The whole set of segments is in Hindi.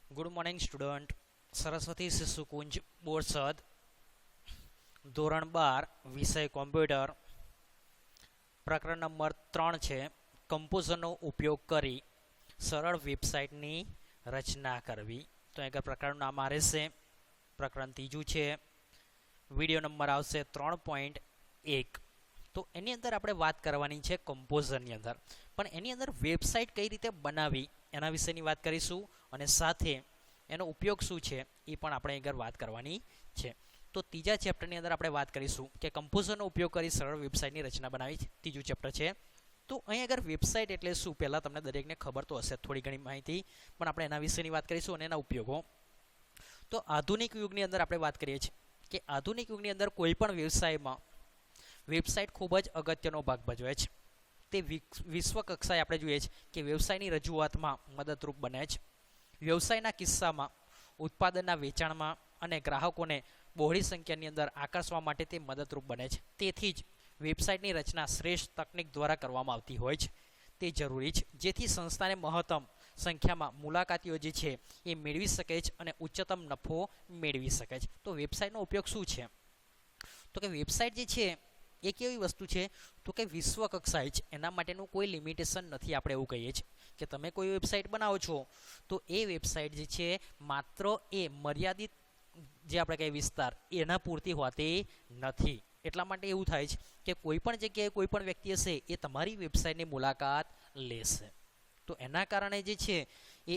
Good morning student. Saraswati Shishukunj Borsad, ધોરણ 12, વિષય કોમ્પ્યુટર, પ્રકરણ નંબર 3 છે. કમ્પોઝરનો ઉપયોગ કરી સરળ વેબસાઇટની રચના કરવી. તો આગળ પ્રકરણનું નામ આ રહેશે. પ્રકરણ ત્રીજું છે. વિડીયો નંબર આવશે 3.1. તો એની અંદર આપણે વાત કરવાની છે કમ્પોઝરની અંદર, પણ એની અંદર વેબસાઇટ કઈ રીતે બનાવી એના વિશેની વાત કરીશું, અને સાથે એનો ઉપયોગ શું છે એ પણ આપણે આગળ વાત કરવાની છે. તો ત્રીજા ચેપ્ટરની અંદર આપણે વાત કરીશું કે કમ્પોઝરનો ઉપયોગ કરી સરળ વેબસાઇટની રચના બનાવી. ત્રીજું ચેપ્ટર છે. તો અહીં આગળ વેબસાઇટ એટલે શું, પહેલાં તમને દરેકને ખબર તો હશે થોડી ઘણી માહિતી, પણ આપણે એના વિશેની વાત કરીશું અને એના ઉપયોગો. તો આધુનિક યુગની અંદર આપણે વાત કરીએ છીએ કે આધુનિક યુગની અંદર કોઈ પણ વ્યવસાયમાં વેબસાઇટ ખૂબ જ અગત્યનો ભાગ ભજવે છે. તે વિશ્વ કક્ષાએ આપણે જોઈએ છીએ કે વ્યવસાયની રજૂઆતમાં મદદરૂપ બને છે. વ્યવસાયના કિસ્સામાં ઉત્પાદનના વેચાણમાં અને ગ્રાહકોને બહોળી સંખ્યાની અંદર આકર્ષવા માટે તે મદદરૂપ બને છે. તેથી જ વેબસાઇટની રચના શ્રેષ્ઠ તકનીક દ્વારા કરવામાં આવતી હોય છે. તે જરૂરી છે જેથી સંસ્થાને મહત્તમ સંખ્યામાં મુલાકાતીઓ જે છે એ મેળવી શકે છે અને ઉચ્ચતમ નફો મેળવી શકે છે. તો વેબસાઇટનો ઉપયોગ શું છે, તો કે વેબસાઇટ જે છે એ કેવી વસ્તુ છે, તો કે વિશ્વ કક્ષાએ છે. એના માટેનું કોઈ લિમિટેશન નથી. આપણે એવું કહીએ છીએ કે તમે કોઈ વેબસાઇટ બનાવો છો તો એ વેબસાઇટ જે છે માત્ર એ મર્યાદિત જે આપણે કહીએ વિસ્તાર એના પૂરતી હોતી નથી. એટલા માટે એવું થાય છે કે કોઈ પણ જગ્યાએ કોઈ પણ વ્યક્તિ હશે એ તમારી વેબસાઇટની મુલાકાત લેશે. તો એના કારણે જે છે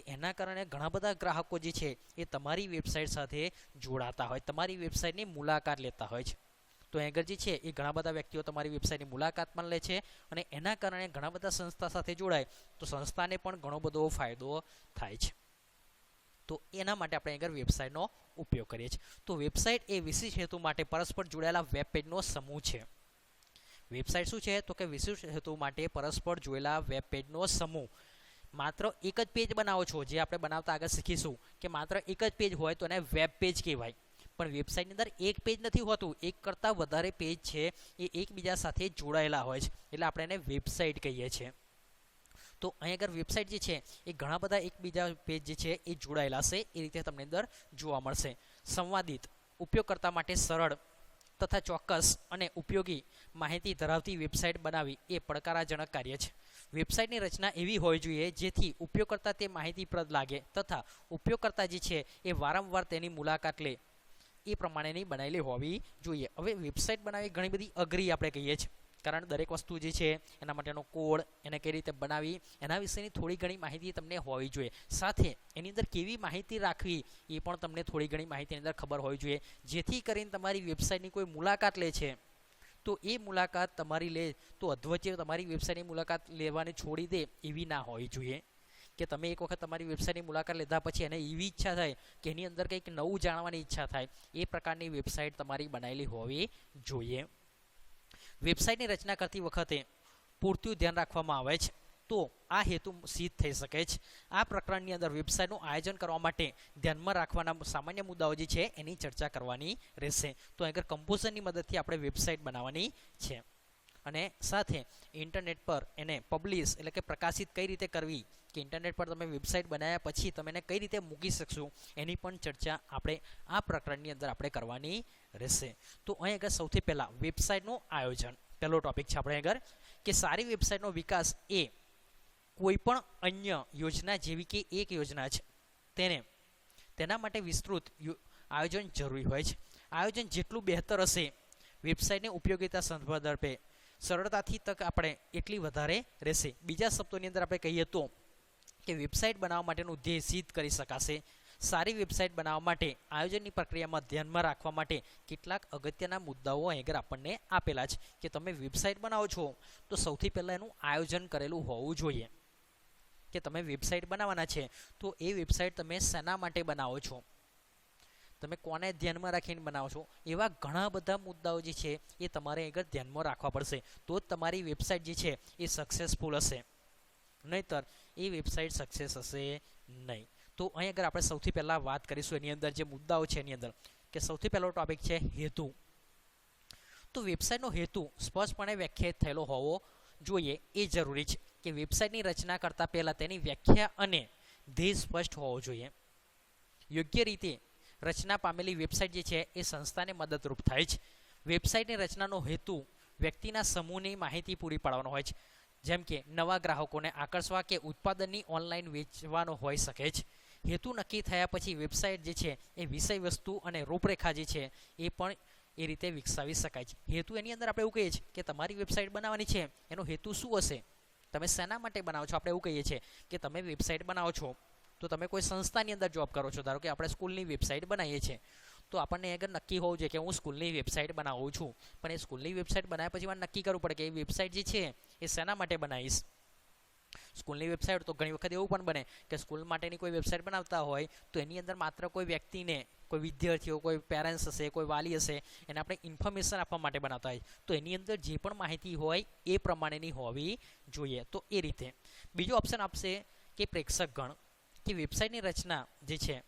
એના કારણે ઘણા બધા ગ્રાહકો જે છે એ તમારી વેબસાઇટ સાથે જોડાતા હોય, તમારી વેબસાઇટની મુલાકાત લેતા હોય છે. તો આગળ જે છે એ ઘણા બધા વ્યક્તિઓ તમારી વેબસાઇટની મુલાકાત પણ લે છે અને એના કારણે ઘણા બધા સંસ્થા સાથે જોડાય તો સંસ્થાને પણ ઘણો બધો ફાયદો થાય છે. તો એના માટે આપણે આગળ વેબસાઇટનો ઉપયોગ કરીએ છીએ. તો વેબસાઇટ એ વિશિષ્ટ હેતુ માટે પરસ્પર જોડાયેલા વેબ પેજનો સમૂહ છે. વેબસાઇટ શું છે, તો કે વિશિષ્ટ હેતુ માટે પરસ્પર જોડાયેલા વેબ પેજનો સમૂહ. માત્ર એક જ પેજ બનાવો છો, જે આપણે બનાવતા આગળ શીખીશું કે માત્ર એક જ પેજ હોય તો એને વેબ પેજ કહેવાય. પણ વેબસાઇટની અંદર એક પેજ નથી હોતું, એક કરતાં વધારે પેજ છે એ એકબીજા સાથે જોડાયેલા હોય છે, એટલે આપણે એને વેબસાઇટ કહીએ છીએ. તો અહીં આગળ વેબસાઇટ જે છે એ ઘણા બધા એકબીજા પેજ જે છે એ જોડાયેલા છે. એ રીતે તમને અંદર જોવા મળશે. સંવાદિત, ઉપયોગકર્તા માટે સરળ તથા ચોક્કસ અને ઉપયોગી માહિતી ધરાવતી વેબસાઇટ બનાવી એ પડકારજનક કાર્ય છે. વેબસાઇટની રચના એવી હોવી જોઈએ જેથી ઉપયોગકર્તા તે માહિતીપ્રદ લાગે તથા ઉપયોગકર્તા જે છે એ વારંવાર તેની મુલાકાત લે એ પ્રમાણેની બનાવેલી હોવી જોઈએ. હવે વેબસાઇટ બનાવી ઘણી બધી અઘરી આપણે કહીએ છીએ, કારણ દરેક વસ્તુ જે છે એના માટેનો કોડ, એને કઈ રીતે બનાવી એના વિશેની થોડી ઘણી માહિતી તમને હોવી જોઈએ. સાથે એની અંદર કેવી માહિતી રાખવી એ પણ તમને થોડી ઘણી માહિતીની અંદર ખબર હોવી જોઈએ, જેથી કરીને તમારી વેબસાઇટની કોઈ મુલાકાત લે છે તો એ મુલાકાત તમારી લે તો અધવચ્ચે તમારી વેબસાઇટની મુલાકાત લેવાની છોડી દે એવી ના હોવી જોઈએ. કે તમે એક વખત તમારી વેબસાઇટની મુલાકાત લીધા પછી એને એવી ઈચ્છા થાય કે એની અંદર કંઈક નવું જાણવાની ઈચ્છા થાય, એ પ્રકારની વેબસાઇટ તમારી બનાવેલી હોવી જોઈએ. વેબસાઇટની રચના કરતી વખતે પૂરતું ધ્યાન રાખવામાં આવે છે તો આ હેતુ સિદ્ધ થઈ શકે છે. આ પ્રકરણની અંદર વેબસાઇટનું આયોજન કરવા માટે ધ્યાનમાં રાખવાના સામાન્ય મુદ્દાઓ જે છે એની ચર્ચા કરવાની રહેશે. તો આગળ કમ્પોઝરની મદદથી આપણે વેબસાઇટ બનાવવાની છે અને સાથે ઇન્ટરનેટ પર એને પબ્લિશ એટલે કે પ્રકાશિત કઈ રીતે કરવી, કે ઇન્ટરનેટ પર તમે વેબસાઇટ બનાવ્યા પછી તમે એને કઈ રીતે મૂકી શકશો એની પણ ચર્ચા આપણે આ પ્રકરણની અંદર આપણે કરવાની રહેશે. તો અહીં આગળ સૌથી પહેલાં વેબસાઇટનું આયોજન પહેલો ટોપિક છે આપણે આગળ, કે સારી વેબસાઇટનો વિકાસ એ કોઈ પણ અન્ય યોજના જેવી કે એક યોજના છે તેના માટે વિસ્તૃત આયોજન જરૂરી હોય છે. આયોજન જેટલું બહેતર હશે વેબસાઇટની ઉપયોગિતા સંદર્ભે સરળતાથી તક આપણે એટલી વધારે રહેશે. બીજા શબ્દોની અંદર આપણે કહીએ તો કે વેબસાઇટ બનાવવા માટેનું ધ્યેય સિદ્ધ કરી શકાશે. સારી વેબસાઇટ બનાવવા માટે આયોજનની પ્રક્રિયામાં ધ્યાનમાં રાખવા માટે કેટલાક અગત્યના મુદ્દાઓ આગળ આપણને આપેલા છે. કે તમે વેબસાઇટ બનાવો છો તો સૌથી પહેલાં એનું આયોજન કરેલું હોવું જોઈએ. કે તમે વેબસાઇટ બનાવવાના છે તો એ વેબસાઇટ તમે શેના માટે બનાવો છો, તમે કોને ધ્યાનમાં રાખીને બનાવો છો, એવા ઘણા બધા મુદ્દાઓ જે છે એ તમારે આગળ ધ્યાનમાં રાખવા પડશે. તો જ તમારી વેબસાઇટ જે છે એ સક્સેસફુલ હશે, નહીંતર એ વેબસાઇટ સક્સેસ હશે નહીં. તો અહીં આગળ આપણે સૌથી પહેલાં વાત કરીશું એની અંદર જે મુદ્દાઓ છે એની અંદર, કે સૌથી પહેલો ટોપિક છે હેતુ. તો વેબસાઇટનો હેતુ સ્પષ્ટપણે વ્યાખ્યાયિત થયેલો હોવો જોઈએ. એ જરૂરી છે કે વેબસાઇટની રચના કરતાં પહેલાં તેની વ્યાખ્યા અને ધ્યેય સ્પષ્ટ હોવો જોઈએ. યોગ્ય રીતે રચના પામેલી વેબસાઇટ જે છે એ સંસ્થાને મદદરૂપ થાય છે. વેબસાઇટની રચનાનો હેતુ વ્યક્તિના સમૂહની માહિતી પૂરી પાડવાનો હોય છે, જેમ કે નવા ગ્રાહકોને આકર્ષવા કે ઉત્પાદનની ઓનલાઈન વેચવાનો હોઈ શકે છે. હેતુ નક્કી થયા પછી વેબસાઇટ જે છે એ વિષય વસ્તુ અને રૂપરેખા જે છે એ પણ એ રીતે વિકસાવી શકાય છે. હેતુ એની અંદર આપણે એવું કહીએ છીએ કે તમારી વેબસાઇટ બનાવવાની છે એનો હેતુ શું હશે, તમે શેના માટે બનાવો છો. આપણે એવું કહીએ છીએ કે તમે વેબસાઇટ બનાવો છો તો તમે કોઈ સંસ્થાની અંદર જોબ કરો છો. ધારો કે આપણે સ્કૂલની વેબસાઇટ બનાવીએ છીએ તો આપણને આગળ નક્કી હોવું જોઈએ કે હું સ્કૂલની વેબસાઇટ બનાવું છું, પણ એ સ્કૂલની વેબસાઇટ બનાવ્યા પછી મને નક્કી કરવું પડે કે એ વેબસાઇટ જે છે એ શેના માટે બનાવીશ. સ્કૂલની વેબસાઇટ તો ઘણી વખત એવું પણ બને કે સ્કૂલ માટેની કોઈ વેબસાઇટ બનાવતા હોય તો એની અંદર માત્ર કોઈ વ્યક્તિને, કોઈ વિદ્યાર્થીઓ, કોઈ પેરેન્ટ્સ હશે, કોઈ વાલી હશે, એને આપણે ઇન્ફોર્મેશન આપવા માટે બનાવતા હોય તો એની અંદર જે પણ માહિતી હોય એ પ્રમાણેની હોવી જોઈએ. તો એ રીતે બીજો ઓપ્શન આપશે કે પ્રેક્ષકગણ, કે વેબસાઇટની રચના જે છે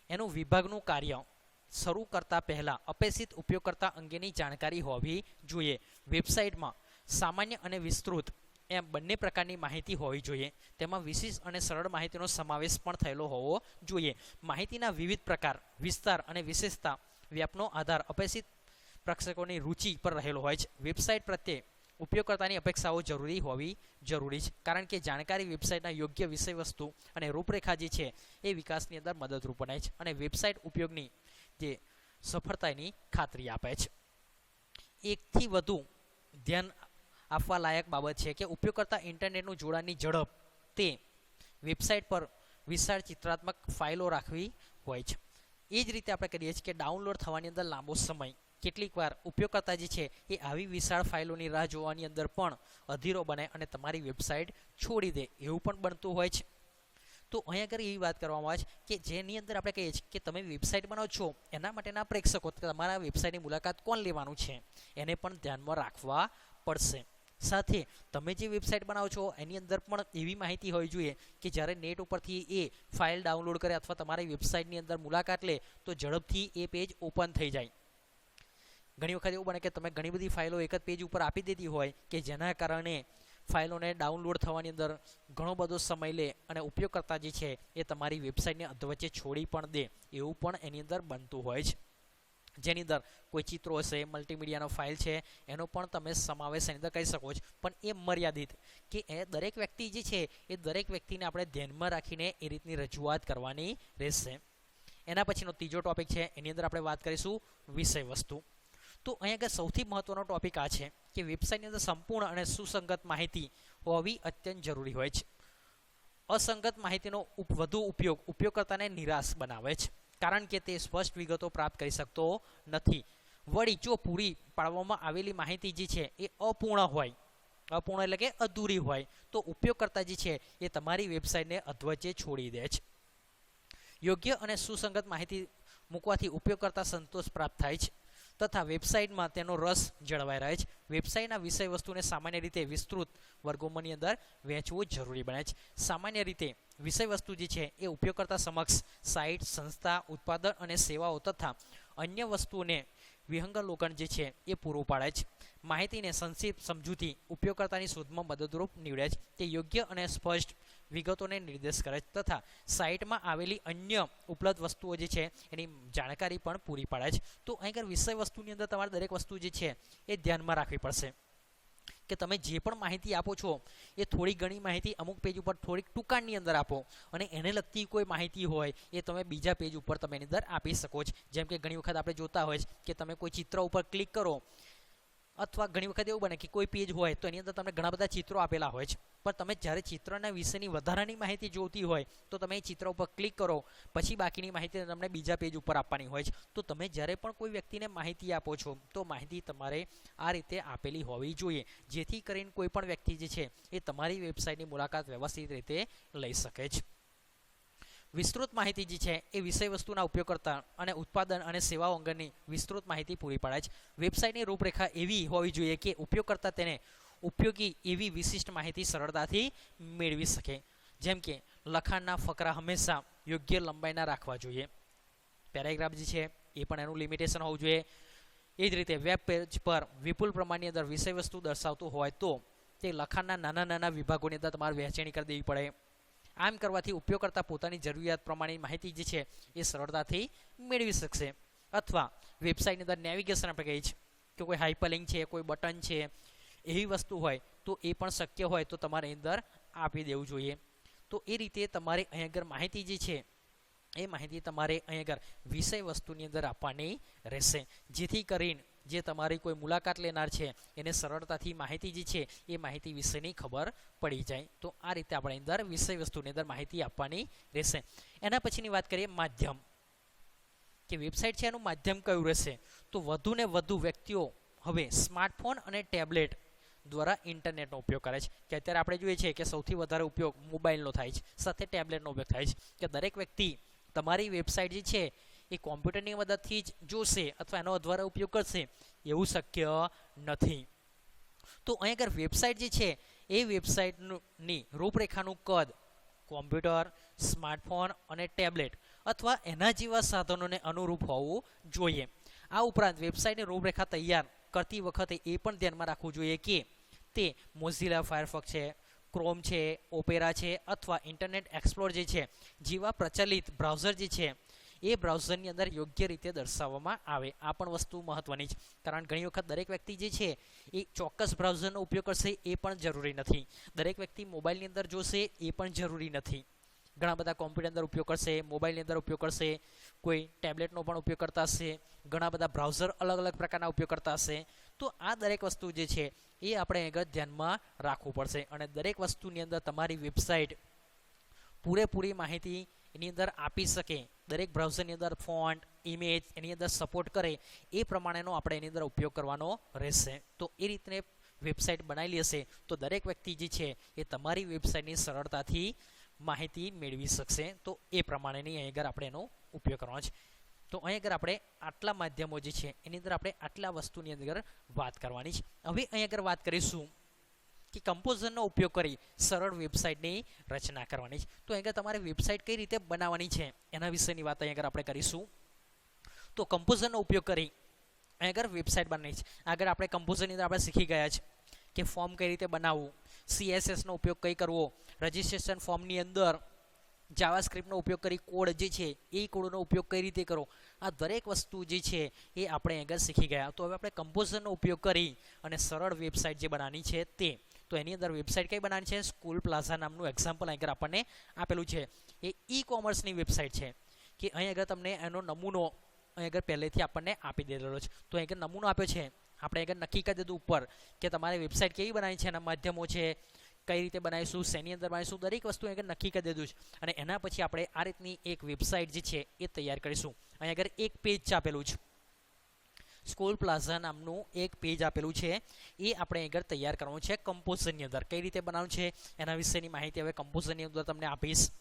એનું વિભાગનું કાર્ય શરૂ કરતા પહેલાં અપેક્ષિત ઉપયોગકર્તા અંગેની જાણકારી હોવી જોઈએ. વેબસાઇટમાં સામાન્ય અને વિસ્તૃત એમ બંને પ્રકારની માહિતી હોવી જોઈએ. તેમાં વિશિષ્ટ અને સરળ માહિતીનો સમાવેશ પણ થયેલો હોવો જોઈએ. માહિતીના વિવિધ પ્રકાર, વિસ્તાર અને વિશેષતા વ્યાપનો આધાર અપેક્ષિત પ્રેક્ષકોની રુચિ પર રહેલો હોય છે. વેબસાઇટ પ્રત્યે ઉપયોગકર્તાની અપેક્ષાઓ જરૂરી હોવી જરૂરી છે, કારણ કે જાણકારી વેબસાઇટના યોગ્ય વિષયવસ્તુ અને રૂપરેખા જે છે એ વિકાસની અંદર મદદરૂપ બને છે અને વેબસાઇટ ઉપયોગની જે સફળતાની ખાતરી આપે છે. એકથી વધુ ધ્યાન આપવા લાયક બાબત છે કે ઉપયોગકર્તા ઇન્ટરનેટનું જોડાણની ઝડપ તે વેબસાઇટ પર વિશાળ ચિત્રાત્મક ફાઇલો રાખવી હોય છે. એ જ રીતે આપણે કરીએ છીએ કે ડાઉનલોડ થવાની અંદર લાંબો સમય, કેટલીક વાર ઉપયોગકર્તા જે છે એ આવી વિશાળ ફાઇલોની રાહ જોવાની અંદર પણ અધીરો બને અને તમારી વેબસાઇટ છોડી દે એવું પણ બનતું હોય છે. તો અહીંયા આગળ એવી વાત કરવામાં આવે છે કે જેની અંદર આપણે કહીએ છીએ કે તમે વેબસાઇટ બનાવો છો એના માટેના પ્રેક્ષકો, તમારા વેબસાઇટની મુલાકાત કોણ લેવાનું છે એને પણ ધ્યાનમાં રાખવા પડશે. સાથે તમે જે વેબસાઇટ બનાવો છો એની અંદર પણ એવી માહિતી હોવી જોઈએ કે જ્યારે નેટ ઉપરથી એ ફાઇલ ડાઉનલોડ કરે અથવા તમારી વેબસાઇટની અંદર મુલાકાત લે તો ઝડપથી એ પેજ ઓપન થઈ જાય. ઘણી વખત એવું બને કે તમે ઘણી બધી ફાઇલો એક જ પેજ ઉપર આપી દીધી હોય કે જેના કારણે ફાઇલોને ડાઉનલોડ થવાની અંદર ઘણો બધો સમય લે અને ઉપયોગકર્તા જે છે એ તમારી વેબસાઇટને અધવચ્ચે છોડી પણ દે એવું પણ એની અંદર બનતું હોય છે. જેની અંદર કોઈ ચિત્રો હશે, મલ્ટીમીડિયાનો ફાઇલ છે એનો પણ તમે સમાવેશ એની અંદર કરી શકો છો, પણ એ મર્યાદિત કે એ દરેક વ્યક્તિ જે છે એ દરેક વ્યક્તિને આપણે ધ્યાનમાં રાખીને એ રીતની રજૂઆત કરવાની રહેશે. એના પછીનો ત્રીજો ટોપિક છે એની અંદર આપણે વાત કરીશું વિષય વસ્તુ. તો અહીંયા આગળ સૌથી મહત્વનો ટોપિક આ છે કે વેબસાઇટની અંદર સંપૂર્ણ અને સુસંગત માહિતી હોવી અત્યંત જરૂરી હોય છે. અસંગત માહિતીનો વધુ ઉપયોગ ઉપયોગકર્તાને નિરાશ બનાવે છે, કારણ કે તે સ્પષ્ટ વિગતો પ્રાપ્ત કરી શકતો નથી. વળી જો પૂરી પાડવામાં આવેલી માહિતી જે છે એ અપૂર્ણ હોય, અપૂર્ણ એટલે કે અધૂરી હોય તો ઉપયોગકર્તા જે છે એ તમારી વેબસાઇટને અધવચ્ચે છોડી દે છે. યોગ્ય અને સુસંગત માહિતી મૂકવાથી ઉપયોગકર્તા સંતોષ પ્રાપ્ત થાય છે તથા વેબસાઇટમાં તેનો રસ જળવાઈ રહે છે. વેબસાઇટના વિષય વસ્તુને સામાન્ય રીતે વિસ્તૃત વર્ગોની અંદર વહેંચવું જરૂરી બને છે. સામાન્ય રીતે વિષય વસ્તુ જે છે એ ઉપયોગકર્તા સમક્ષ સાઇટ, સંસ્થા, ઉત્પાદન અને સેવાઓ તથા અન્ય વસ્તુઓને વિહંગાવલોકન જે છે એ પૂરું પાડે છે. માહિતીને સંક્ષિપ્ત સમજૂતી ઉપયોગકર્તાની શોધમાં મદદરૂપ નીવડે છે. તે યોગ્ય અને સ્પષ્ટ વિગતોને નિર્દેશ કરે છે તથા સાઇટમાં આવેલી અન્ય ઉપલબ્ધ વસ્તુઓ જે છે એની જાણકારી પણ પૂરી પાડે છે. તો અહીં આગળ વિષય વસ્તુની અંદર તમારે દરેક વસ્તુ જે છે એ ધ્યાનમાં રાખવી પડશે કે તમે જે પણ માહિતી આપો છો એ થોડી ઘણી માહિતી અમુક પેજ ઉપર થોડીક ટૂંકાણની અંદર આપો અને એને લગતી કોઈ માહિતી હોય એ તમે બીજા પેજ ઉપર તમે એની અંદર આપી શકો છો. જેમ કે ઘણી વખત આપણે જોતા હોય કે તમે કોઈ ચિત્ર ઉપર ક્લિક કરો અથવા ઘણી વખત એવું બને કે કોઈ પેજ હોય તો એની અંદર તમને ઘણા બધા ચિત્રો આપેલા હોય છે, પણ તમે જ્યારે ચિત્રના વિશેની વધારાની માહિતી જોઈતી હોય તો તમે એ ચિત્ર ઉપર ક્લિક કરો, પછી બાકીની માહિતી તમને બીજા પેજ ઉપર આપવાની હોય છે. તો તમે જ્યારે પણ કોઈ વ્યક્તિને માહિતી આપો છો તો માહિતી તમારે આ રીતે આપેલી હોવી જોઈએ, જેથી કરીને કોઈ પણ વ્યક્તિ જે છે એ તમારી વેબસાઇટની મુલાકાત વ્યવસ્થિત રીતે લઈ શકે છે. વિસ્તૃત માહિતી જે છે એ વિષય વસ્તુના ઉપયોગકર્તા અને ઉત્પાદન અને સેવાઓ અંગેની વિસ્તૃત માહિતી પૂરી પાડે છે. વેબસાઇટની રૂપરેખા એવી હોવી જોઈએ કે ઉપયોગકર્તા તેને ઉપયોગી એવી વિશિષ્ટ માહિતી સરળતાથી મેળવી શકે. જેમ કે લખાણના ફકરા હંમેશા યોગ્ય લંબાઈના રાખવા જોઈએ. પેરેગ્રાફ જે છે એ પણ એનું લિમિટેશન હોવું જોઈએ. એ જ રીતે વેબ પેજ પર વિપુલ પ્રમાણની અંદર વિષય વસ્તુ દર્શાવતું હોય તો તે લખાણના નાના નાના વિભાગોની અંદર તમારે વહેંચણી કરી દેવી પડે. આમ કરવાથી ઉપયોગકર્તા પોતાની જરૂરિયાત પ્રમાણે માહિતી જે છે એ સરળતાથી મેળવી શકશે. અથવા વેબસાઇટની અંદર નેવિગેશન આપણે કહીએ છીએ કે કોઈ હાઇપરલિંક છે, કોઈ બટન છે, એવી વસ્તુ હોય તો એ પણ શક્ય હોય તો તમારે અંદર આપી દેવું જોઈએ. તો એ રીતે તમારે અહીં આગળ માહિતી જે છે એ માહિતી તમારે અહીં આગળ વિષય વસ્તુની અંદર આપવાની રહેશે, જેથી કરીને જે તમારી કોઈ મુલાકાત લેનાર છે એને સરળતાથી માહિતી જે છે એ માહિતી વિશેની ખબર પડી જાય. તો આ રીતે આપણે અંદર વિષય વસ્તુની અંદર માહિતી આપવાની રહેશે. એના પછીની વાત કરીએ માધ્યમ, કે વેબસાઇટ છે એનું માધ્યમ કયું રહેશે. તો વધુ ને વધુ વ્યક્તિઓ હવે સ્માર્ટફોન અને ટેબ્લેટ દ્વારા ઇન્ટરનેટનો ઉપયોગ કરે છે. કે અત્યારે આપણે જોઈએ છીએ કે સૌથી વધારે ઉપયોગ મોબાઈલનો થાય છે, સાથે ટેબ્લેટનો ઉપયોગ થાય છે. કે દરેક વ્યક્તિ તમારી વેબસાઇટ જે છે એ કોમ્પ્યુટરની મદદથી જ જોશે અથવા એનો દ્વારા ઉપયોગ કરશે એવું શક્ય નથી. તો અહીં આગળ વેબસાઇટ જે છે એ વેબસાઇટની રૂપરેખાનું કદ કોમ્પ્યુટર, સ્માર્ટફોન અને ટેબ્લેટ અથવા એના જેવા સાધનોને અનુરૂપ હોવું જોઈએ. આ ઉપરાંત વેબસાઇટની રૂપરેખા તૈયાર કરતી વખતે એ પણ ધ્યાનમાં રાખવું જોઈએ કે તે મોઝિલા ફાયરફોક્સ છે, ક્રોમ છે, ઓપેરા છે અથવા ઇન્ટરનેટ એક્સપ્લોર જે છે જેવા પ્રચલિત બ્રાઉઝર જે છે એ બ્રાઉઝરની અંદર યોગ્ય રીતે દર્શાવવામાં આવે. આ પણ વસ્તુ મહત્વની છે, કારણ ઘણી વખત દરેક વ્યક્તિ જે છે એ ચોક્કસ બ્રાઉઝરનો ઉપયોગ કરશે એ પણ જરૂરી નથી. દરેક વ્યક્તિ મોબાઈલની અંદર જોશે એ પણ જરૂરી નથી. ઘણા બધા કોમ્પ્યુટર અંદર ઉપયોગ કરશે, મોબાઈલની અંદર ઉપયોગ કરશે, કોઈ ટેબ્લેટનો પણ ઉપયોગ કરતા હશે, ઘણા બધા બ્રાઉઝર અલગ અલગ પ્રકારના ઉપયોગ કરતા હશે. તો આ દરેક વસ્તુ જે છે એ આપણે આગળ ધ્યાનમાં રાખવું પડશે. અને દરેક વસ્તુની અંદર તમારી વેબસાઇટ પૂરેપૂરી માહિતી એની અંદર આપી શકે, દરેક બ્રાઉઝરની અંદર ફોન્ટ, ઇમેજ એની અંદર સપોર્ટ કરે એ પ્રમાણેનો આપણે એની અંદર ઉપયોગ કરવાનો રહેશે. તો એ રીતે વેબસાઇટ બનાવેલી હશે તો દરેક વ્યક્તિ જે છે એ તમારી વેબસાઇટની સરળતાથી માહિતી મેળવી શકશે. તો એ પ્રમાણેની અહીં આગળ આપણે એનો ઉપયોગ કરવાનો છે. તો અહીં આગળ આપણે આટલા માધ્યમો જે છે એની અંદર આપણે આટલા વસ્તુની અંદર વાત કરવાની છે. હવે અહીં આગળ વાત કરીશું કે કમ્પોઝરનો ઉપયોગ કરી સરળ વેબસાઇટની રચના કરવાની છે. તો અહીં આગળ તમારે વેબસાઇટ કઈ રીતે બનાવવાની છે એના વિશેની વાત અહીં આગળ આપણે કરીશું. તો કમ્પોઝરનો ઉપયોગ કરી અહીં આગળ વેબસાઇટ બનાવવાની છે. આગળ આપણે કમ્પોઝરની અંદર આપણે શીખી ગયા છે કે ફોર્મ કઈ રીતે બનાવવું, CSSનો ઉપયોગ કઈ કરવો, રજિસ્ટ્રેશન ફોર્મની અંદર જાવાસ્ક્રિપ્ટનો ઉપયોગ કરી કોડ જે છે એ કોડનો ઉપયોગ કઈ રીતે કરો, આ દરેક વસ્તુ જે છે એ આપણે આગળ શીખી ગયા. તો હવે આપણે કમ્પોઝરનો ઉપયોગ કરી અને સરળ વેબસાઇટ જે બનાવવાની છે તે, તો એની અંદર વેબસાઇટ કઈ બનાવવાની છે, સ્કૂલ પ્લાઝા નામનું એક્ઝામ્પલ અહીં આગળ આપણને આપેલું છે. એ ઈ-કોમર્સની વેબસાઇટ છે કે અહીં આગળ તમને એનો નમૂનો અહીં આગળ પહેલેથી આપણને આપી દેલો છે. તો અહીં આગળ નમૂનો આપ્યો છે, આપણે આગળ નક્કી કરી દીધું ઉપર કે તમારે વેબસાઇટ કેવી બનાવી છે, એના માધ્યમો છે, કઈ રીતે બનાવીશું, શેની અંદર બનાવીશું, દરેક વસ્તુ આગળ નક્કી કરી દીધું છે. અને એના પછી આપણે આ રીતની એક વેબસાઇટ જે છે એ તૈયાર કરીશું. અહીં આગળ એક પેજ આપેલું છે, સ્કૂલ પ્લાઝા નામનું એક પેજ આપેલું છે, એ આપણે આગળ તૈયાર કરવાનું છે કમ્પોઝરની અંદર. કઈ રીતે બનાવવાનું છે એના વિશેની માહિતી હવે કમ્પોઝરની અંદર તમને આપીશ.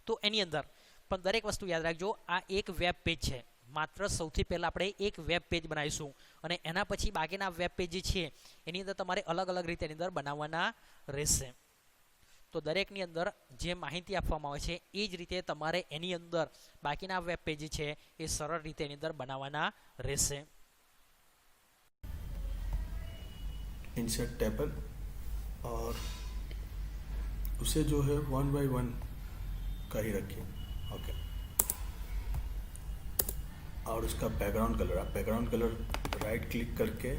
તો એની અંદર પણ દરેક વસ્તુ યાદ રાખજો, આ એક વેબ પેજ છે. માત્ર સૌથી પહેલાં આપણે એક વેબ પેજ બનાવીશું અને એના પછી બાકીના વેબ પેજ જે છે એની અંદર તમારે અલગ અલગ રીતે એની અંદર બનાવવાના રહેશે. તો દરેકની અંદર જે માહિતી આપવામાં આવે છે એ જ રીતે તમારે એની અંદર બાકીના વેબ પેજ છે એ સરળ રીતે એની અંદર બનાવવાના રહેશે. इंसर्ट टेबल और उसे जो है 1 बाय 1 का ही रखिए. ओके. और उसका बैकग्राउंड कलर, आप बैकग्राउंड कलर राइट क्लिक करके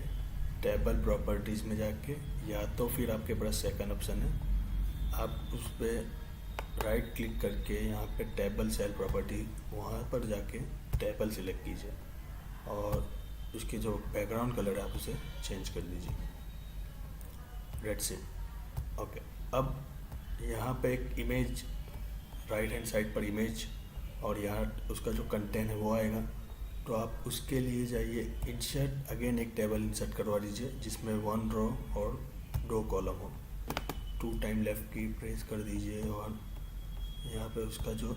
टेबल प्रॉपर्टीज़ में जाके, या तो फिर आपके पास सेकंड ऑप्शन है, आप उस पर राइट क्लिक करके यहाँ पे टेबल सेल प्रॉपर्टी वहाँ पर जाके टेबल सिलेक्ट कीजिए और उसके जो बैकग्राउंड कलर है आप उसे चेंज कर दीजिए. That's it. ओके. अब यहाँ पे एक इमेज, राइट हैंड साइड पर इमेज और यहाँ उसका जो कंटेंट है वो आएगा. तो आप उसके लिए जाइए, इंसर्ट, अगेन एक टेबल इंसर्ट करवा दीजिए जिसमें 1 रो और 2 कॉलम हो. 2 टाइम लेफ्ट की प्रेस कर दीजिए और यहाँ पे उसका जो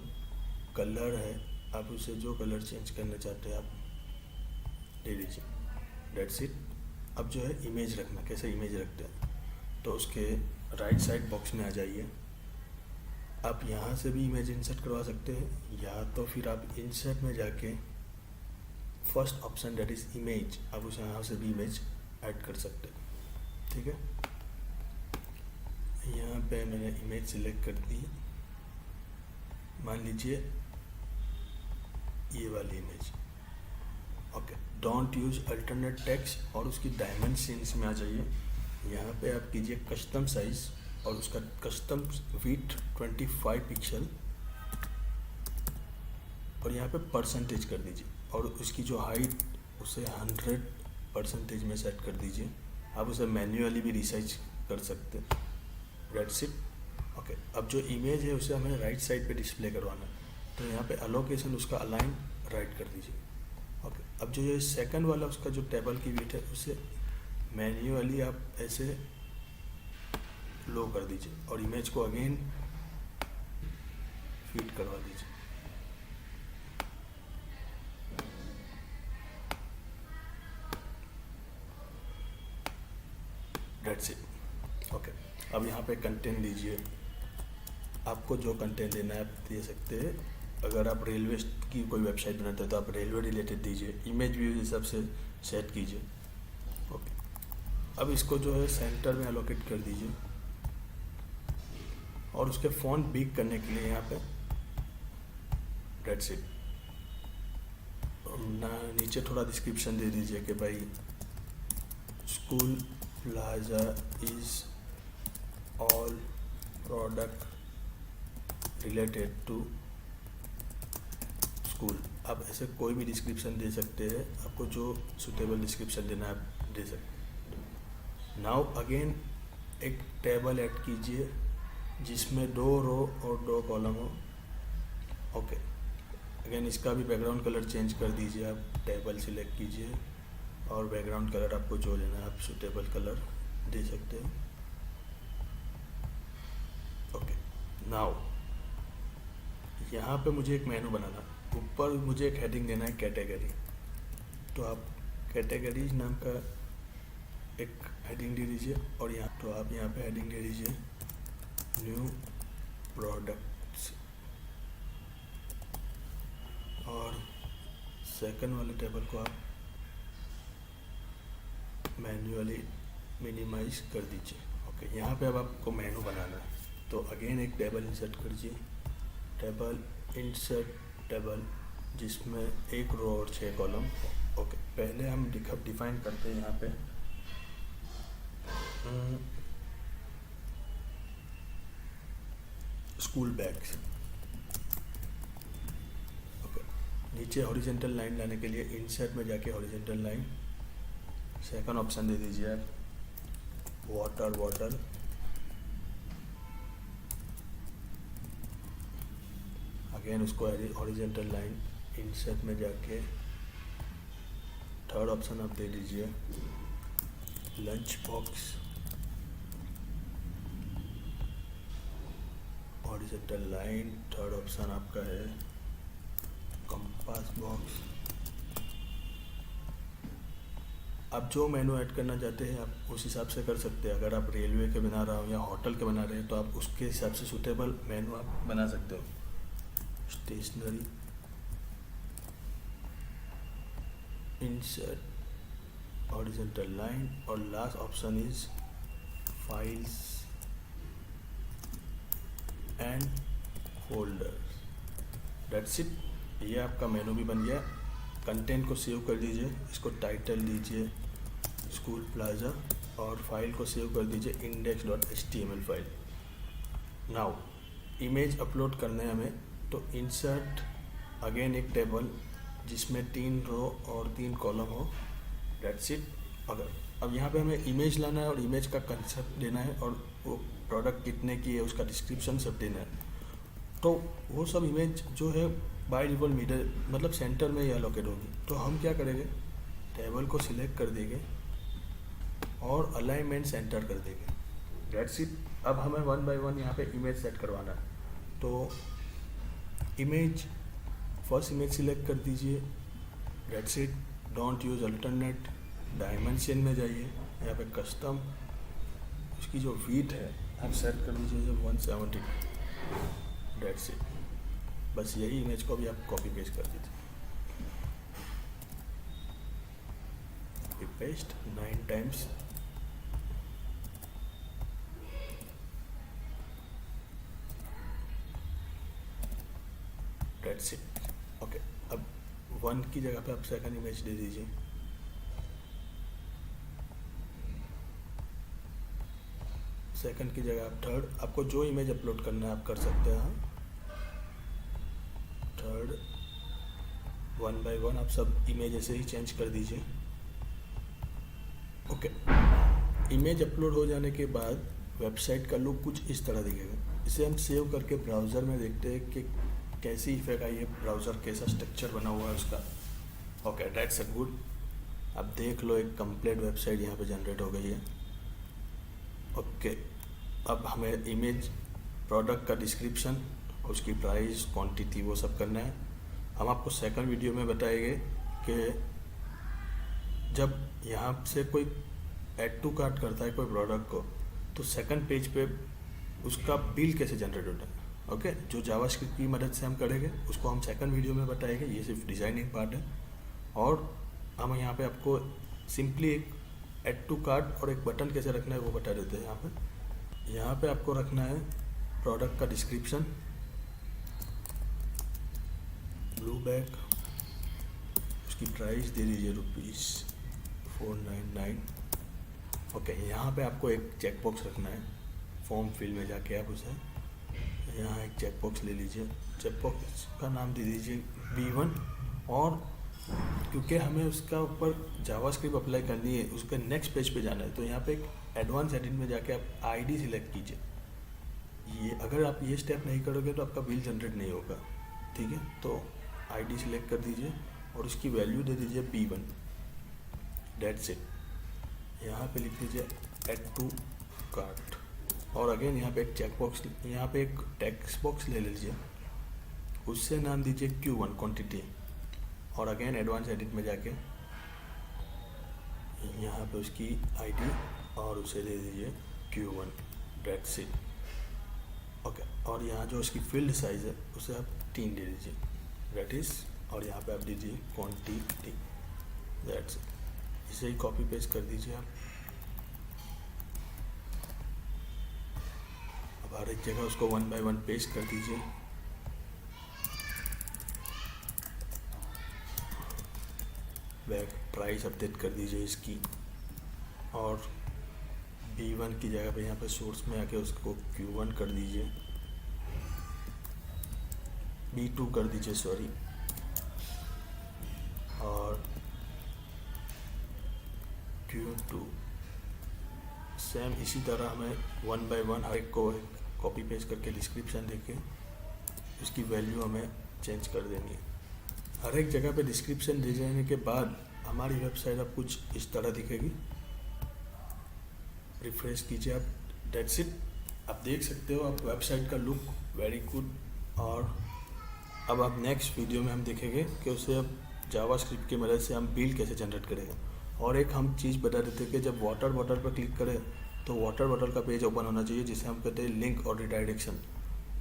कलर है आप उसे जो कलर चेंज करना चाहते हैं आप ले लीजिए. That's it. अब जो है इमेज रखना, कैसे इमेज रखते हैं, तो उसके राइट साइड बॉक्स में आ जाइए. आप यहाँ से भी इमेज इंसर्ट करवा सकते हैं, या तो फिर आप इंसर्ट में जाके first option that is image, आप उसे यहाँ से भी इमेज ऐड कर सकते हैं. ठीक है. यहाँ पे मैंने इमेज सिलेक्ट कर दी मान लीजिए ये वाली image. Okay, don't use alternate text और उसकी डायमेंशंस में आ जाइए। यहाँ पे आप कीजिए कस्टम साइज और उसका कस्टम विड्थ 25 पिक्सल और यहाँ पे परसेंटेज कर दीजिए और उसकी जो हाइट उसे 100% में सेट कर दीजिए। आप उसे मैन्युअली भी रिसाइज कर सकते हैं। That's it. ओके, अब जो इमेज है उसे हमें राइट साइड पे डिस्प्ले करवाना है, तो यहाँ पे अलोकेशन उसका अलाइन राइट कर दीजिए। ओके, अब जो ये सेकंड वाला उसका जो टेबल की वेट है उसे मैन्युअली आप ऐसे लो कर दीजिए और इमेज को अगेन फिट करवा दीजिए। That's it. ओके, अब यहाँ पे कंटेंट दीजिए। आपको जो कंटेंट देना है आप दे सकते हैं। अगर आप रेलवे की कोई वेबसाइट बनाते हैं तो आप रेलवे रिलेटेड दीजिए। इमेज भी उस हिसाब से सेट कीजिए। ओके, अब इसको जो है सेंटर में एलोकेट कर दीजिए और उसके फॉन्ट बिग करने के लिए यहाँ पे दैट्स इट ना नीचे थोड़ा डिस्क्रिप्शन दे दीजिए कि भाई school plaza is all product related to school. आप ऐसे कोई भी डिस्क्रिप्शन दे सकते हैं। आपको जो सुटेबल डिस्क्रिप्शन देना है आप दे सकते हैं। नाउ अगेन एक टेबल ऐड कीजिए जिसमें 2 रो और 2 कॉलम हो। ओके, अगेन इसका भी बैकग्राउंड कलर चेंज कर दीजिए। आप टेबल सिलेक्ट कीजिए और बैकग्राउंड कलर आपको जो लेना है आप सुटेबल कलर दे सकते हैं। ओके, नाउ यहाँ पे मुझे एक मेनू बनाना, ऊपर मुझे एक हेडिंग देना है कैटेगरी। तो आप कैटेगरीज नाम का एक हेडिंग दे दीजिए और यहाँ तो आप यहाँ पे हेडिंग दे दीजिए न्यू प्रोडक्ट्स और सेकंड वाले टेबल को आप मैन्युअली मिनिमाइज कर दीजिए। ओके, यहाँ पे अब आपको मेनू बनाना है तो अगेन एक टेबल इंसर्ट कीजिए। टेबल इंसर्ट टेबल जिसमें 1 रो और 6 कॉलम। ओके, पहले हम डिफाइन करते हैं यहाँ पे स्कूल बैग्स। ओके, नीचे हॉरिजॉन्टल लाइन लाने के लिए इंसर्ट में जाके हॉरिजॉन्टल लाइन, सेकंड ऑप्शन दे दीजिए आप वाटर बॉटल, अगेन उसको हॉरिजॉन्टल लाइन इंसर्ट में जाके थर्ड ऑप्शन आप दे दीजिए lunch box, horizontal line third option आपका है कंपास बॉक्स। आप जो मेनू ऐड करना चाहते हैं आप उस हिसाब से कर सकते हैं। अगर आप रेलवे के बना रहे हो या होटल के बना रहे हैं तो आप उसके हिसाब से सूटेबल मेनू आप बना सकते हो। स्टेशनरी, इंसर्ट हॉरिजॉन्टल लाइन और last option is files and folder. That's it. ये आपका मेनू भी बन गया। कंटेंट को सेव कर दीजिए, इसको टाइटल दीजिए स्कूल प्लाजा और फाइल को सेव कर दीजिए index.html file. Now image upload करना है हमें तो इंसर्ट अगेन एक टेबल जिसमें 3 रो और 3 कॉलम हो। That's it. अगर अब यहाँ पे हमें इमेज लाना है और इमेज का कंसेप्ट देना है और वो प्रोडक्ट कितने की है उसका डिस्क्रिप्शन सब देना है। तो वो सब इमेज जो है बाय डिफॉल्ट मिडल मतलब सेंटर में ही एलोकेट होगी। तो हम क्या करेंगे, टेबल को सिलेक्ट कर देंगे और अलाइनमेंट सेंटर कर देंगे। That's it. अब हमें 1 बाय 1 यहाँ पे इमेज सेट करवाना है। तो इमेज फर्स्ट इमेज सिलेक्ट कर दीजिए। That's it. Don't use alternate, dimension में जाइए, यहाँ पे कस्टम उसकी जो विड्थ है आप सेट कर दीजिए 170। That's it. बस यही इमेज को भी आप कॉपी पेस्ट कर दीजिए। Paste 9 times. That's it. Okay, अब 1 की जगह पे आप सेकंड इमेज दे दीजिए। सेकंड की जगह आप थर्ड, आपको जो इमेज अपलोड करना है आप कर सकते हैं। थर्ड 1 बाय 1 आप सब इमेज ऐसे ही चेंज कर दीजिए। ओके, इमेज अपलोड हो जाने के बाद वेबसाइट का लुक कुछ इस तरह दिखेगा। इसे हम सेव करके ब्राउज़र में देखते हैं कि कैसी इफेक्ट आई है, ब्राउज़र कैसा स्ट्रक्चर बना हुआ है उसका। Okay, that's a good. अब देख लो एक कंप्लीट वेबसाइट यहाँ पे जनरेट हो गई है। ओके, अब हमें इमेज, प्रोडक्ट का डिस्क्रिप्शन, उसकी प्राइस, क्वांटिटी, वो सब करना है। हम आपको सेकंड वीडियो में बताएंगे कि जब यहाँ से कोई ऐड टू कार्ट करता है कोई प्रोडक्ट को, तो सेकंड पेज पे उसका बिल कैसे जनरेट होता है। ओके, जो जावास्क्रिप्ट की मदद से हम करेंगे उसको हम सेकंड वीडियो में बताएंगे। ये सिर्फ डिज़ाइनिंग पार्ट है। और हम यहाँ पे आपको सिंपली एक ऐड टू कार्ट और एक बटन कैसे रखना है वो बता देते हैं। यहाँ पे आपको रखना है प्रोडक्ट का डिस्क्रिप्शन, ब्लू बैग, उसकी प्राइस दे दीजिए ₹499। ओके, यहाँ पे आपको एक चेकबॉक्स रखना है। फॉर्म फिल में जाके आप उसे यहाँ एक चेकबॉक्स ले लीजिए। चेकबॉक्स का नाम दे दीजिए B1। और क्योंकि हमें उसका ऊपर जावास्क्रिप्ट अप्लाई करनी है, उसके नेक्स्ट पेज पे जाना है, तो यहाँ पे एक एडवांस एडिट में जाके आप आईडी सिलेक्ट कीजिए। ये अगर आप ये स्टेप नहीं करोगे तो आपका बिल जनरेट नहीं होगा। ठीक है, तो आईडी सिलेक्ट कर दीजिए और उसकी वैल्यू दे दीजिए B1। That's it. यहाँ पे लिख दीजिए ऐड टू कार्ट। और अगेन यहाँ पे एक चेकबॉक्स, यहाँ पे एक टेक्स्ट बॉक्स ले लीजिए, उससे नाम दीजिए Q1 क्वांटिटी। और अगेन एडवांस एडिट में जाके यहाँ पे उसकी आईडी और उसे दे दीजिए Q1। That's it. ओके, और यहाँ जो उसकी फील्ड साइज़ है उसे आप 3 दे दीजिए, दैट इज़। और यहाँ पे आप दीजिए क्वांटिटी। That's it. इसे ही कॉपी पेस्ट कर दीजिए आप। अब हर एक जगह उसको 1 बाय 1 पेस्ट कर दीजिए। बैक प्राइस अपडेट कर दीजिए इसकी। और B1 की जगह पे यहाँ पे सोर्स में आके उसको Q1 कर दीजिए, B2 कर दीजिए, सॉरी। और Q2 सेम इसी तरह हमें 1 बाय 1 हर एक को कॉपी पेस्ट करके डिस्क्रिप्शन देके उसकी वैल्यू हमें चेंज कर देनी है। हर एक जगह पे डिस्क्रिप्शन दे जाने के बाद हमारी वेबसाइट अब कुछ इस तरह दिखेगी। रिफ्रेश कीजिए आप। That's it. आप देख सकते हो आप वेबसाइट का लुक वेरी गुड। और अब आप नेक्स्ट वीडियो में हम देखेंगे कि उसे अब जावास्क्रिप्ट की मदद से हम बिल कैसे जनरेट करेंगे। और एक हम चीज़ बता देते हैं कि जब वाटर बॉटल पर क्लिक करें तो वाटर बॉटल का पेज ओपन होना चाहिए, जिसे हम कहते हैं लिंक और रिडायरेक्शन।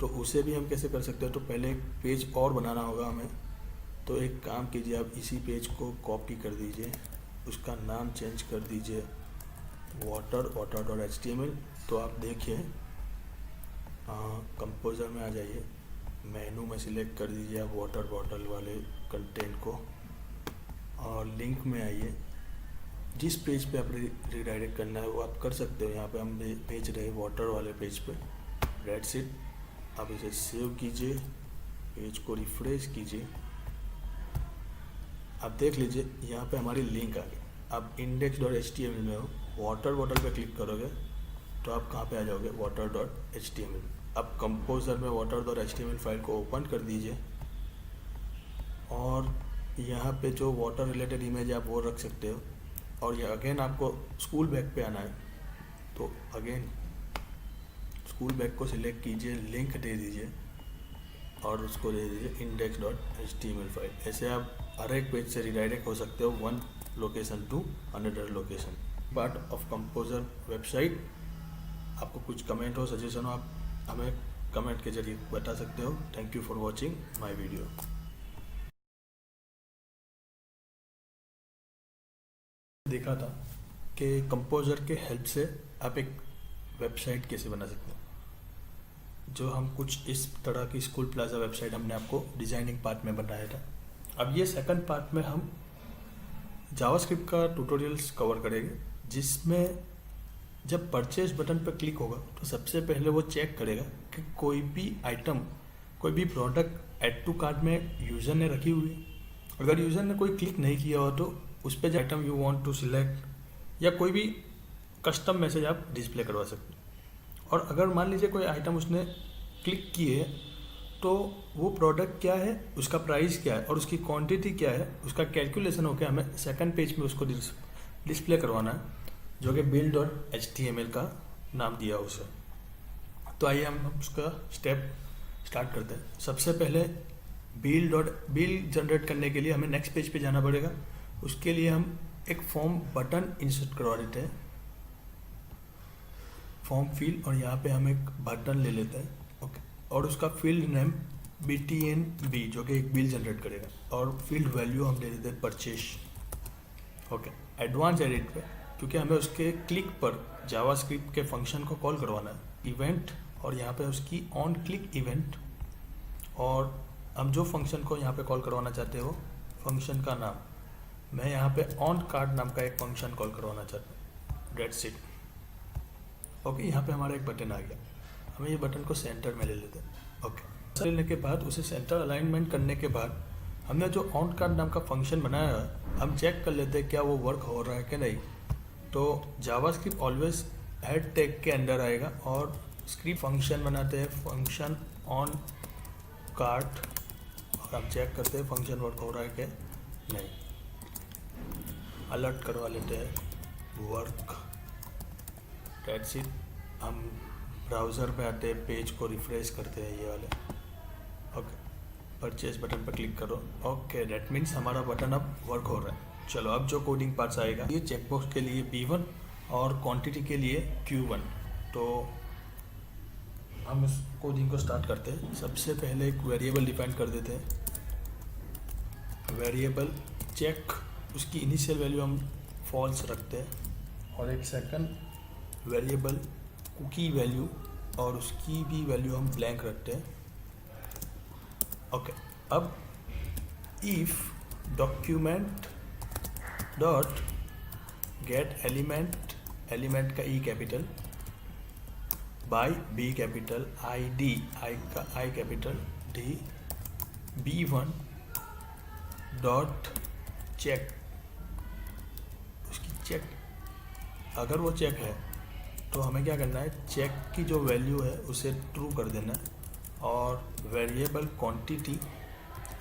तो उसे भी हम कैसे कर सकते हैं, तो पहले एक पेज और बनाना होगा हमें। तो एक काम कीजिए, आप इसी पेज को कॉपी कर दीजिए, उसका नाम चेंज कर दीजिए water.html। तो आप देखिए कंपोजर में आ जाइए, मेनू में सिलेक्ट कर दीजिए आप वाटर बॉटल वाले कंटेंट को, और लिंक में आइए। जिस पेज पे आप रिडायरेक्ट करना है वो आप कर सकते हो। यहाँ पे हम भेज रहे हैं वाटर वाले पेज पे। That's it. आप इसे सेव कीजिए, पेज को रिफ्रेश कीजिए। आप देख लीजिए यहाँ पे हमारी लिंक आ गई। आप index.html में हो, वाटर बॉटल पे क्लिक करोगे तो आप कहाँ पे आ जाओगे, water.html। अब कंपोजर में water.html फाइल को ओपन कर दीजिए और यहाँ पे जो वाटर रिलेटेड इमेज है आप वो रख सकते हो। और ये अगेन आपको स्कूल बैग पे आना है, तो अगेन स्कूल बैग को सिलेक्ट कीजिए, लिंक दे दीजिए और उसको दे दीजिए index.html फाइल। ऐसे आप हर एक पेज से रिडायरेक्ट हो सकते हो one location to another location. Part of composer website. आपको कुछ कमेंट हो, सजेशन हो, आप हमें कमेंट के जरिए बता सकते हो। Thank you for watching my video. देखा था कि कंपोजर के हेल्प से आप एक वेबसाइट कैसे बना सकते हो। जो हम कुछ इस तरह की स्कूल प्लाजा वेबसाइट हमने आपको डिज़ाइनिंग पार्ट में बनाया था। अब ये सेकंड पार्ट में हम जावास्क्रिप्ट का ट्यूटोरियल्स कवर करेंगे, जिसमें जब परचेज बटन पर क्लिक होगा तो सबसे पहले वो चेक करेगा कि कोई भी आइटम, कोई भी प्रोडक्ट ऐड टू कार्ट में यूज़र ने रखी हुई है। अगर यूज़र ने कोई क्लिक नहीं किया हो तो उस पर जो item you want to select या कोई भी कस्टम मैसेज आप डिस्प्ले करवा सकते हैं। और अगर मान लीजिए कोई आइटम उसने क्लिक किए तो वो प्रोडक्ट क्या है, उसका प्राइस क्या है और उसकी क्वांटिटी क्या है, उसका कैलकुलेशन होकर हमें सेकंड पेज में उसको डिस्प्ले करवाना है, जो कि build.html का नाम दिया उसे। तो आइए हम उसका स्टेप स्टार्ट करते हैं। सबसे पहले बिल जनरेट करने के लिए हमें नेक्स्ट पेज पे जाना पड़ेगा। उसके लिए हम एक फॉर्म बटन इंसर्ट करवा देते हैं, फॉर्म फील्ड, और यहाँ पे हम एक बटन ले लेते हैं। ओके, और उसका फील्ड नेम BTNB जो कि एक बिल जनरेट करेगा, और फील्ड वैल्यू हम दे देते हैं परचेज। ओके, एडवांस एडिट पे, क्योंकि हमें उसके क्लिक पर जावास्क्रिप्ट के फंक्शन को कॉल करवाना है, इवेंट, और यहाँ पे उसकी ऑन क्लिक इवेंट, और हम जो फंक्शन को यहाँ पे कॉल करवाना चाहते हो फंक्शन का नाम, मैं यहाँ पे ऑन कार्ड नाम का एक फंक्शन कॉल करवाना चाहता हूँ। That's it. ओके, यहाँ पे हमारा एक बटन आ गया, हमें ये बटन को सेंटर में ले लेते हैं। ओके, लेने के बाद उसे सेंटर अलाइनमेंट करने के बाद हमने जो ऑन कार्ड नाम का फंक्शन बनाया है, हम चेक कर लेते हैं क्या वो वर्क हो रहा है कि नहीं। तो जावास्क्रिप्ट ऑलवेज हेड टैग के अंदर आएगा, और स्क्रिप्ट फंक्शन बनाते हैं, फंक्शन ऑन कार्ड, और हम चेक करते हैं फंक्शन वर्क हो रहा है कि नहीं। अलर्ट करवा लेते हैं वर्क। That's it. हम ब्राउज़र पे आते हैं, पेज को रिफ्रेश करते हैं, ये वाले। ओके, परचेज बटन पर क्लिक करो। ओके, डेट मीन्स हमारा बटन अब वर्क हो रहा है। चलो, अब जो कोडिंग पार्ट्स आएगा, ये चेकबॉक्स के लिए B1 और क्वांटिटी के लिए Q1। तो हम इस कोडिंग को स्टार्ट करते हैं। सबसे पहले एक वेरिएबल डिफाइन कर देते हैं, वेरिएबल चेक, उसकी इनिशियल वैल्यू हम फॉल्स रखते हैं, और एक सेकंड वेरिएबल कुकी वैल्यू, और उसकी भी वैल्यू हम ब्लैंक रखते हैं। ओके, अब if document dot get element, element का E capital, by B capital, ID, I का I capital, D, B1 dot check, उसकी चेक, अगर वो चेक है तो हमें क्या करना है, चेक की जो वैल्यू है उसे ट्रू कर देना है। और वेरिएबल क्वांटिटी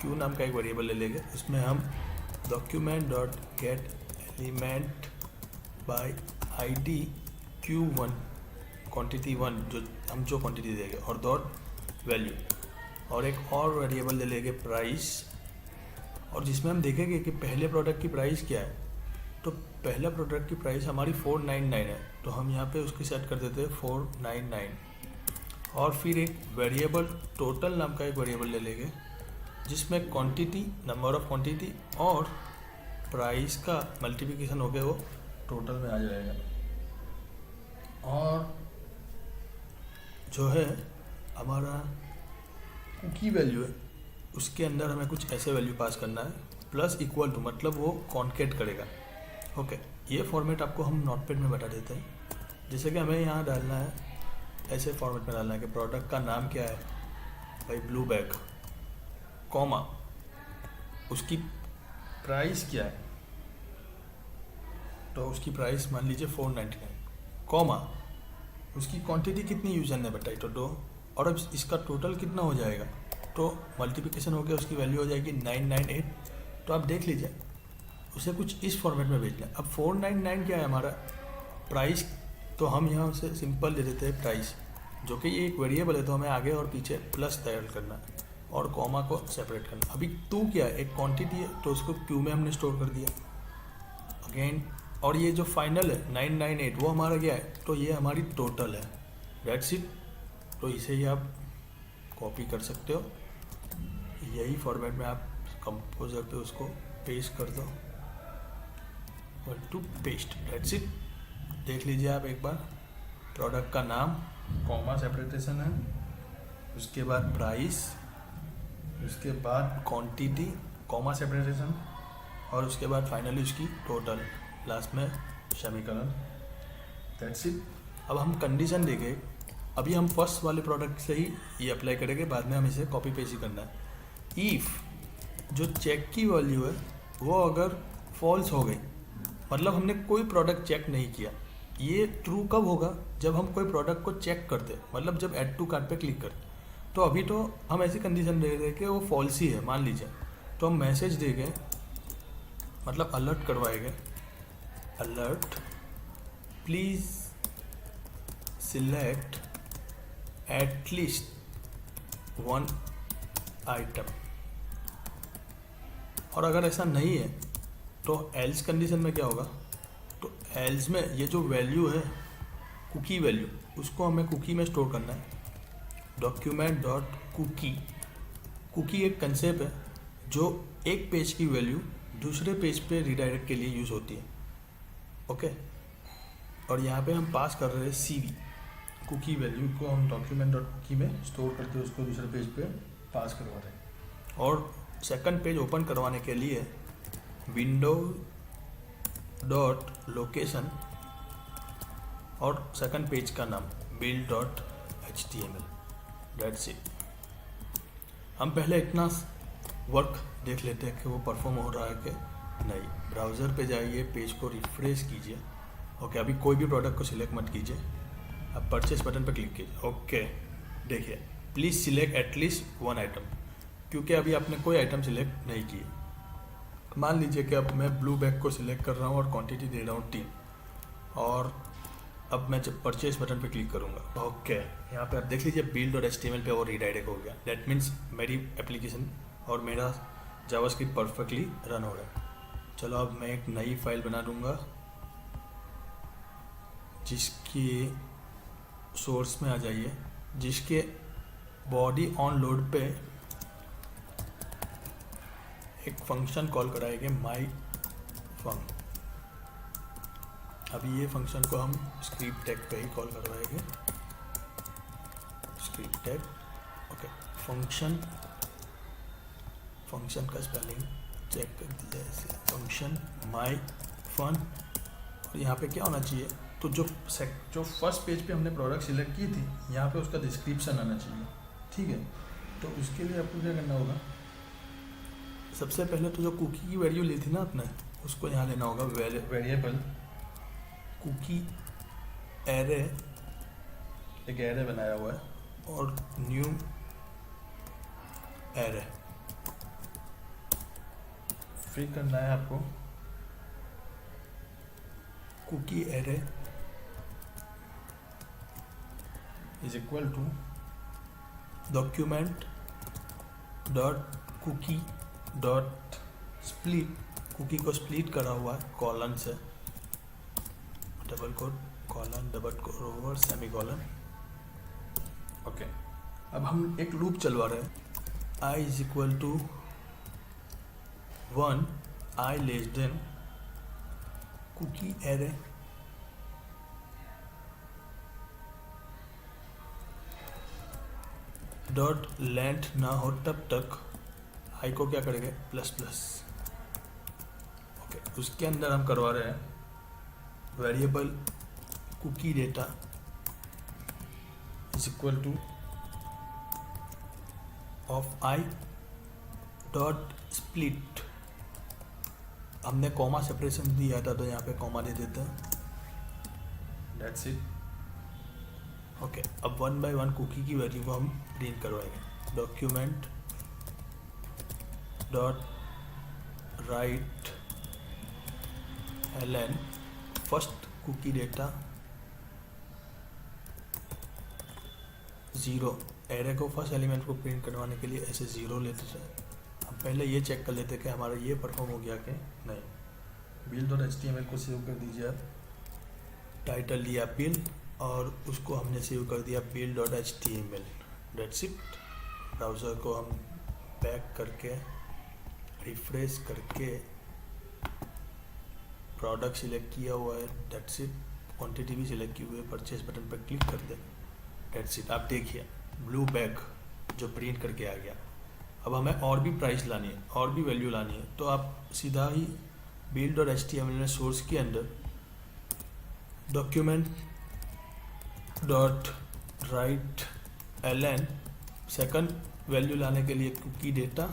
Q नाम का एक वेरिएबल ले लेंगे, उसमें हम document dot get element by ID Q1 quantity 1, जो क्वांटिटी देंगे, और डॉट वैल्यू, और एक और वेरिएबल ले लेंगे प्राइस, और जिसमें हम देखेंगे कि पहले प्रोडक्ट की प्राइस क्या है। तो पहला प्रोडक्ट की प्राइस हमारी 499 है, तो हम यहाँ पे उसकी सेट कर देते हैं 499। और फिर एक वेरिएबल टोटल नाम का एक वेरिएबल ले लेंगे, जिसमें क्वांटिटी, नंबर ऑफ क्वांटिटी और प्राइस का मल्टीप्लिकेशन हो गया, वो टोटल में आ जाएगा। और जो है हमारा कुकी वैल्यू है, उसके अंदर हमें कुछ ऐसे वैल्यू पास करना है, प्लस इक्वल टू, मतलब वो कॉन्केट करेगा। ओके, ये फॉर्मेट आपको हम नोटपैड में बता देते हैं। जैसे कि हमें यहाँ डालना है, ऐसे फॉर्मेट में डालना है कि प्रोडक्ट का नाम क्या है भाई, ब्लू बैग, कॉमा, उसकी प्राइस क्या है, तो उसकी प्राइस मान लीजिए 499, कॉमा, उसकी क्वांटिटी कितनी यूजर ने बताई तो 2, और अब इसका टोटल कितना हो जाएगा, तो मल्टीप्लिकेशन हो गया, उसकी वैल्यू हो जाएगी 998। तो आप देख लीजिए, उसे कुछ इस फॉर्मेट में भेजना है। अब 499 क्या है हमारा प्राइस, तो हम यहाँ उसे सिंपल दे देते हैं प्राइस, जो कि ये एक वेरिएबल है, तो हमें आगे और पीछे प्लस तैयार करना है और कॉमा को सेपरेट करना। अभी 2 क्या है, एक क्वांटिटी है, तो उसको Q में हमने स्टोर कर दिया अगेन। और ये जो फाइनल है 998, वो हमारा क्या है, तो ये हमारी टोटल है। That's it. तो इसे ही आप कॉपी कर सकते हो, यही फॉर्मेट में आप कंपोजर पे उसको पेस्ट कर दो, टू पेस्ट। That's it. देख लीजिए आप एक बार, प्रोडक्ट का नाम, कॉमा सेपरेटेशन है, उसके बाद प्राइस, उसके बाद क्वांटिटी, कॉमा सेपरेशन, और उसके बाद फाइनली उसकी टोटल, लास्ट में सेमीकोलन। That's it. अब हम कंडीशन देंगे, अभी हम फर्स्ट वाले प्रोडक्ट से ही ये अप्लाई करेंगे, बाद में हम इसे कॉपी पेस्ट ही करना है। इफ़ जो चेक की वैल्यू है वो अगर फॉल्स हो गई, मतलब हमने कोई प्रोडक्ट चेक नहीं किया, ये ट्रू कब होगा, जब हम कोई प्रोडक्ट को चेक करते, मतलब जब ऐड टू कार्ट पे क्लिक करते। तो अभी तो हम ऐसी कंडीशन दे रहे हैं कि वो फॉल्स ही है मान लीजिए, तो हम मैसेज देंगे, मतलब अलर्ट करवाएंगे, alert please select at least one item. और अगर ऐसा नहीं है तो एल्स कंडीशन में क्या होगा, तो एल्स में ये जो वैल्यू है कुकी वैल्यू, उसको हमें कुकी में स्टोर करना है। डॉक्यूमेंट डॉट कुकी, कुकी एक कंसेप्ट है जो एक पेज की वैल्यू दूसरे पेज पे रिडायरेक्ट के लिए यूज़ होती है। ओके, और यहाँ पे हम पास कर रहे हैं CV, कुकी वैल्यू को हम डॉक्यूमेंट डॉट कुकी में स्टोर करके उसको दूसरे पेज पे पास करवा रहे हैं। और सेकंड पेज ओपन करवाने के लिए विंडो डॉट लोकेशन और सेकंड पेज का नाम build dot HTML। That's it. हम पहले इतना वर्क देख लेते हैं कि वो परफॉर्म हो रहा है कि नहीं। ब्राउज़र पे जाइए, पेज को रिफ्रेश कीजिए। ओके, अभी कोई भी प्रोडक्ट को सिलेक्ट मत कीजिए, अब परचेस बटन पर क्लिक कीजिए। ओके, देखिए please select at least one item, क्योंकि अभी आपने कोई आइटम सिलेक्ट नहीं की। मान लीजिए कि अब मैं ब्लू बैग को सिलेक्ट कर रहा हूँ और क्वांटिटी दे रहा हूँ 3, और अब मैं जब परचेस बटन पे क्लिक करूँगा, ओके यहाँ पे आप देख लीजिए build डॉट HTML पे और रीडायरेक्ट हो गया। दैट मीन्स मेरी एप्लीकेशन और मेरा जावास्क्रिप्ट परफेक्टली रन हो रहा है। चलो अब मैं एक नई फाइल बना दूँगा जिसकी सोर्स में आ जाइए, जिसके बॉडी ऑन लोड पे एक फंक्शन कॉल कराएंगे माई फंक। अभी ये फंक्शन को हम स्क्रिप्ट टैग पे ही कॉल करवाएंगे, स्क्रिप्ट टैग। ओके, फंक्शन का स्पेलिंग चेक कर दिया ऐसे, फंक्शन माई फन। और यहाँ पे क्या होना चाहिए, तो जो फर्स्ट पेज पे हमने प्रोडक्ट सिलेक्ट की थी, यहाँ पे उसका डिस्क्रिप्शन आना चाहिए। ठीक है, तो उसके लिए आपको क्या करना होगा, सबसे पहले तो जो कुकी की वैल्यू ली थी ना आपने, उसको यहाँ लेना होगा। वेरिएबल कुकी एरे, एक एरे बनाया हुआ है, और न्यू एरे फ्री करना है आपको। Cookie array is equal to document dot cookie dot split, cookie को स्प्लिट करा हुआ है कॉलन से, double quote colon double quote over semicolon. Okay, अब हम एक लूप चलवा रहे हैं, i is equal to 1, i less than cookie array dot length ना हो तब तक i को क्या करेंगे प्लस प्लस। ओके, उसके अंदर हम करवा रहे हैं variable cookie data is equal to of i dot split. हमने कॉमा सेपरेशन दिया था तो यहाँ पे कॉमा दे देते हैं। That's it. ओके, अब 1 बाय 1 कुकी की वैल्यू को हम प्रिंट करवाएंगे। Document dot write ln first cookie data 0। Array को फर्स्ट एलिमेंट को प्रिंट करवाने के लिए ऐसे 0 लेते थे। हम पहले ये चेक कर लेते कि हमारा ये परफॉर्म हो गया कि नहीं। build डॉट HTML को सेव कर दीजिए आप, टाइटल दिया बिल और उसको हमने सेव कर दिया build dot HTML। That's it. Browser को हम बैक करके रिफ्रेश करके प्रोडक्ट सिलेक्ट किया हुआ है, दैट्स इट। क्वांटिटी भी सिलेक्ट की हुई है, परचेज बटन पर क्लिक कर दें, दैट्स इट। आप देखिए ब्लू बैग जो प्रिंट करके आ गया। अब हमें और भी प्राइस लानी है, और भी वैल्यू लानी है, तो आप सीधा ही बिल्ड और HTML सोर्स के अंदर document dot write ln second value लाने के लिए कुकी डेटा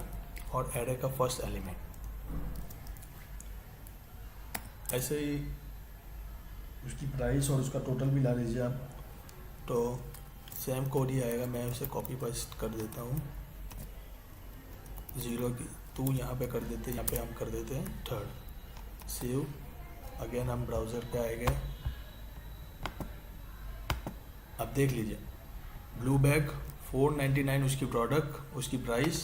और एरे का फर्स्ट एलिमेंट, ऐसे ही उसकी प्राइस और उसका टोटल भी ला लीजिए आप। तो सेम कोड ही आएगा, मैं उसे कॉपी पेस्ट कर देता हूँ। 0 की 2 यहाँ पे कर देते हैं, यहाँ पे हम कर देते हैं 3rd। सेव अगेन, हम ब्राउज़र पे आए गए। अब देख लीजिए ब्लू बैग 499 उसकी प्रोडक्ट, उसकी प्राइस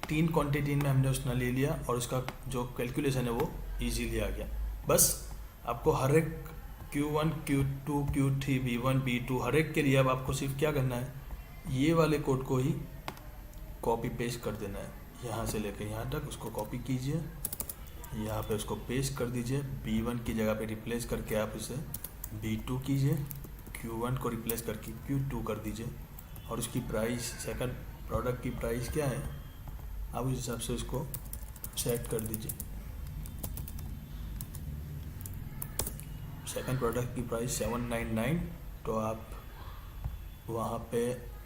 3 क्वांटिटी में हमने उसने ले लिया और उसका जो कैलकुलेशन है वो इजीली आ गया। बस आपको हर एक Q1 Q2 Q3 B1 B2 हर एक के लिए अब आपको सिर्फ क्या करना है, ये वाले कोड को ही कॉपी पेस्ट कर देना है। यहाँ से लेकर यहाँ तक उसको कॉपी कीजिए, यहाँ पे उसको पेस्ट कर दीजिए। B1 की जगह पे रिप्लेस करके आप उसे B2 कीजिए, Q1 को रिप्लेस करके Q2 कर दीजिए और उसकी प्राइस, सेकंड प्रोडक्ट की प्राइस क्या है आप उस हिसाब से उसको सेट कर दीजिए। सेकंड प्रोडक्ट की प्राइस 799, तो आप वहाँ पे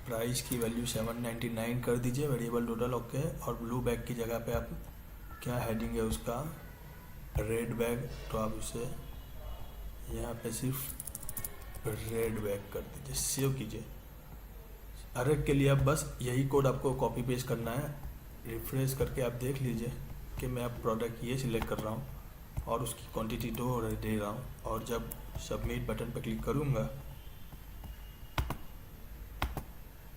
प्राइस की वैल्यू 799 कर दीजिए, वेरिएबल टोटल ओके। और ब्लू बैग की जगह पे आप क्या हेडिंग है उसका, रेड बैग, तो आप उसे यहाँ पे सिर्फ रेड बैग कर दीजिए, सेव कीजिए। हर एक के लिए अब बस यही कोड आपको कॉपी पेस्ट करना है। रिफ्रेश करके आप देख लीजिए कि मैं अब प्रोडक्ट ये सिलेक्ट कर रहा हूँ और उसकी क्वांटिटी 2 दे रहा हूँ, और जब सबमिट बटन पर क्लिक करूँगा,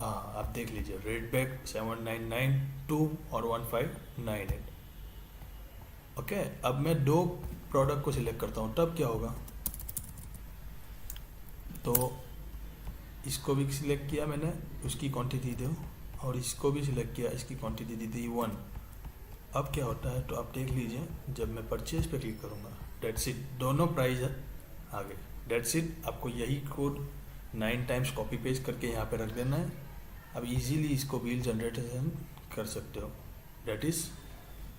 हाँ आप देख लीजिए रेड बैग 7992 और 1598। ओके, अब मैं 2 प्रोडक्ट को सिलेक्ट करता हूँ, तब क्या होगा, तो इसको भी सिलेक्ट किया मैंने, उसकी क्वांटिटी दो, और इसको भी सिलेक्ट किया, इसकी क्वांटिटी दी थी 1। अब क्या होता है तो आप देख लीजिए, जब मैं परचेज पे क्लिक करूँगा, डेट्स इट, दोनों प्राइस आ गए। डेट्स इट, आपको यही कोड 9 टाइम्स कॉपी पेस्ट करके यहाँ पे रख देना है। अब इजीली इसको व्हील जनरेशन कर सकते हो। That is,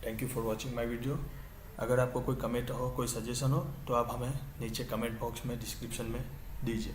thank you for watching my video. अगर आपको कोई कमेंट हो, कोई सजेशन हो, तो आप हमें नीचे कमेंट बॉक्स में, डिस्क्रिप्शन में दीजिए।